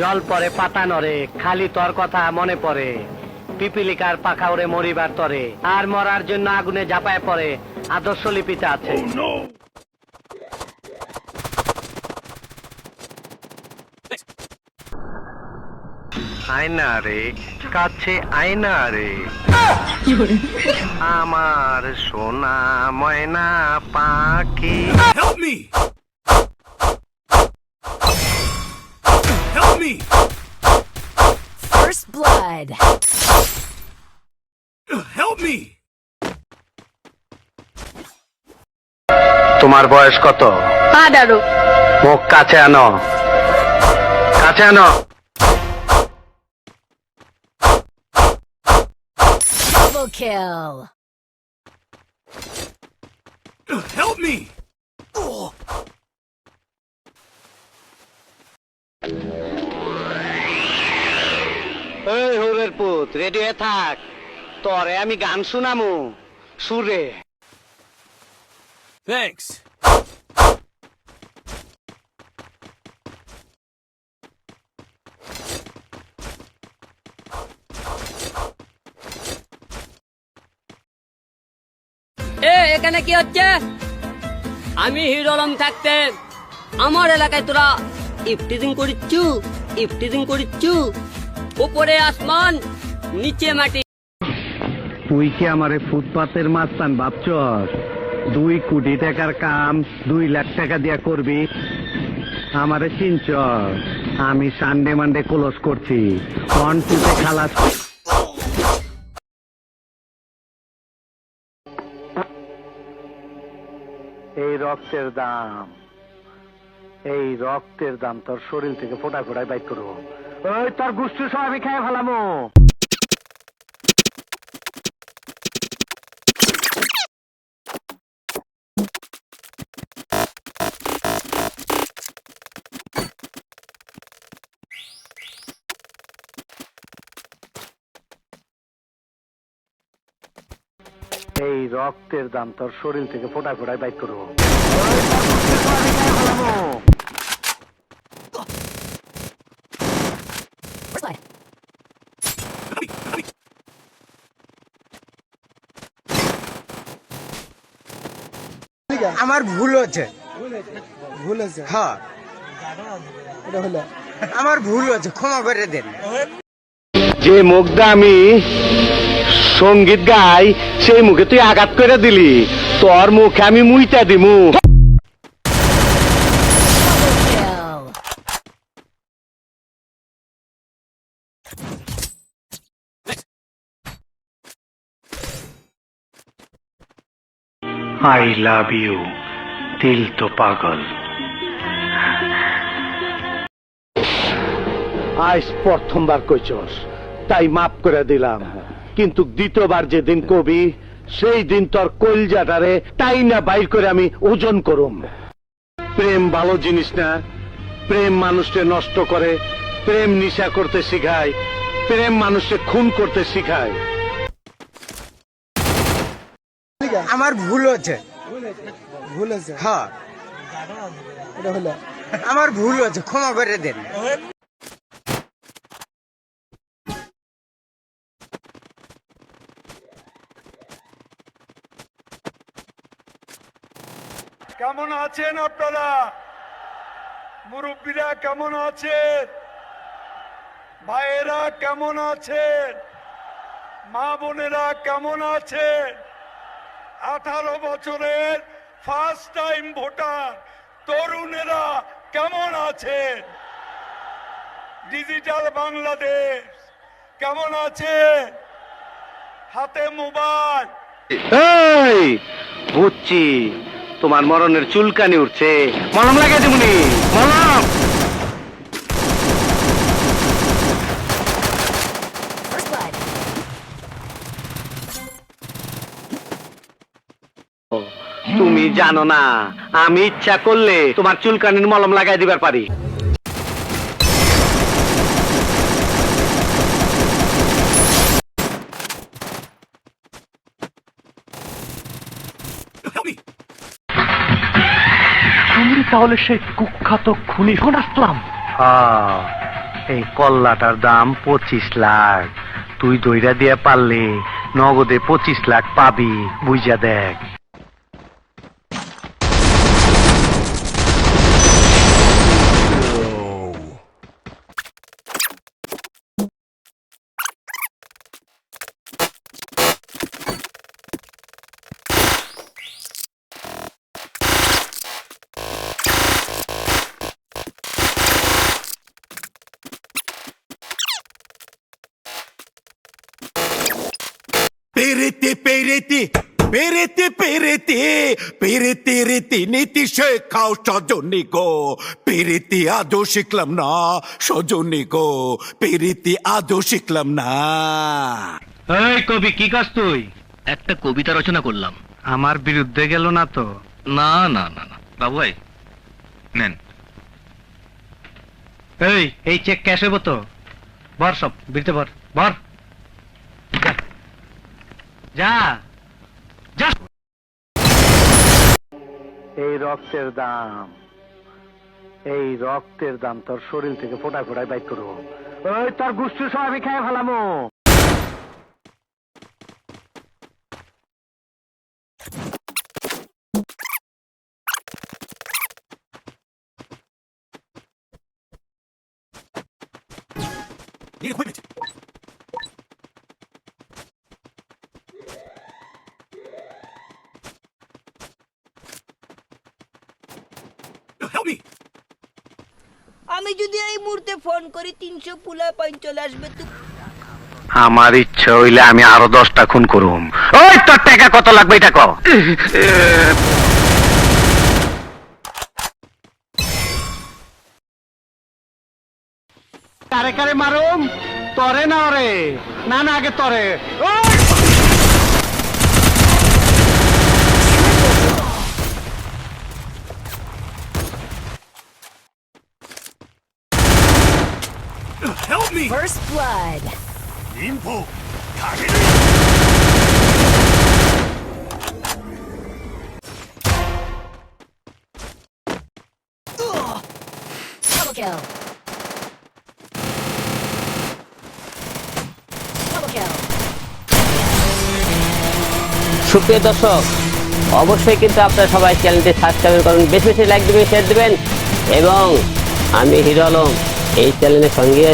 জল পরে পাতা নরে, খালি তোর কথা মনে পড়ে। পিপিলিকার পাখা ওরে মরিবার তরে, আর মরার জন্য আগুনে ঝাঁপায় পড়ে। আদর্শ লিপিতে আছে। আয়না রে, কাছে আয়না রে, আমার সোনা ময়না পাখি। Help me! Help me! First blood. Help me! তোমার বয়স কত? 18 মুখ কাছে আনো, কাছে আনো। double kill. Help me! এই হরের পুত, রেডি হয়ে থাক, তরে আমি গান শুনামু সুরে। Thanks. এখানে কি হচ্ছে? আমি হিরো আলম থাকতে আমার এলাকায় তোরা ইফটিজিং করিচ্ছু। উপরে আসমান, নিচে মাটি। তুই কি আমারে ফুটপাতের মাস্তান ভাবছস? 2 কোটি টাকার কাম 2 লাখ টাকা দিয়া করবি? আমারে চিনছস? আমি সানডে মানডে ক্লোজ করছি, অন টুতে খালাস। এই রক্তের দাম তোর শরীর থেকে ফোটা ফোটায় বাইক করবো। ওই তোর গুষ্টি সব আমি খাই ফেলামো। এই রক্তের দাম তোর শরীর থেকে ফোটা ফোটায় বাইক করবো। First blood. আমার ভুল হচ্ছে, হ্যাঁ আমার ভুল হচ্ছে, ক্ষমা করে দেন। যে মুখটা আমি সঙ্গীত গাই, সেই মুখে তুই আঘাত করে দিলি। তোর মুখে আমি মুইটা দিমু। Kill. আই লাভ ইউ, দিল তো পাগল। আজ প্রথমবার কইছস, তাই মাফ করে দিলাম। কিন্তু দ্বিতীয়বার যেদিন কবি, সেই দিন তোর কলজাটারে তাই না বাইর করে আমি ওজন করুম। প্রেম ভালো জিনিস না, প্রেম মানুষকে নষ্ট করে, প্রেম নিশা করতে শিখায়, প্রেম মানুষকে খুন করতে শিখায়। আমার ভুল হচ্ছে, হ্যাঁ আমার ভুল হচ্ছে, ক্ষমা করে দেন। কেমন আছেন আপনারা? মুরব্বীরা কেমন আছেন? ভাইয়েরা কেমন আছেন? মা বোনেরা কেমন আছেন? 18 বছরের ফার্স্ট টাইম ভোটার তরুণেরা কেমন আছেন? ডিজিটাল বাংলাদেশ কেমন আছে? হাতে মোবাইল। এই বুঝছি, তোমার মরণের চুলকানি উঠছে, মলম লাগিয়ে দিবনি, মলম। First blood. তুমি জানো না, আমি ইচ্ছা করলে তোমার চুলকানির মলম লাগাই দিবার পারি। Help me! তুমি তাহলে সেই কুখ্যাত খুনি শোনাসলাম? হ্যাঁ, এই কল্লাটার দাম 25 লাখ। তুই দইরা দিয়ে পারলে নগদে 25 লাখ পাবি, বুঝা দেখ। পেরেতে পেরেতে পেরেতে পেরেতে পেরেতে রেতে নীতি শেখাও সজনী গো, পেরেতে আদৌ শিখলাম না সজনী গো, পেরেতে আদৌ শিখলাম না। এই কবি, কি কাজ তুই? একটা কবিতা রচনা করলাম। আমার বিরুদ্ধে গেল না তো? না না না না বাবু ভাই নেন। এই চেক ক্যাশ হইব তো? ভর সব বিরতে ভর, ভর যা যা। এই রক্তের দাম, এই রক্তের দাম তোর শরীর থেকে ফোটায় ফোটায় বাইক করবো। ওই তোর গুষ্টি সব আমি খাই ফেলামো। Help me! আমি যদি এই মুহূর্তে ফোন করি 300 পুলা পয়েন্ট চলে আসবে তো। আমার ইচ্ছা হইলে আমি আরো 10টা খুন করুম। ওই তোর টাকা কত লাগবে এটা কও। কারে কারে মারুম? তরে না ওরে? না না, আগে তরে। Help me! First blood. Info! Double kill. Double kill. সুপ্রিয় দর্শক, অবশ্যই কিন্তু আপনারা সবাই চ্যানেলটি সাবস্ক্রাইব করুন, বেশি বেশি লাইক দিবেন, শেয়ার দিবেন এবং আমি হিরো আলম এই চ্যানেলের সঙ্গে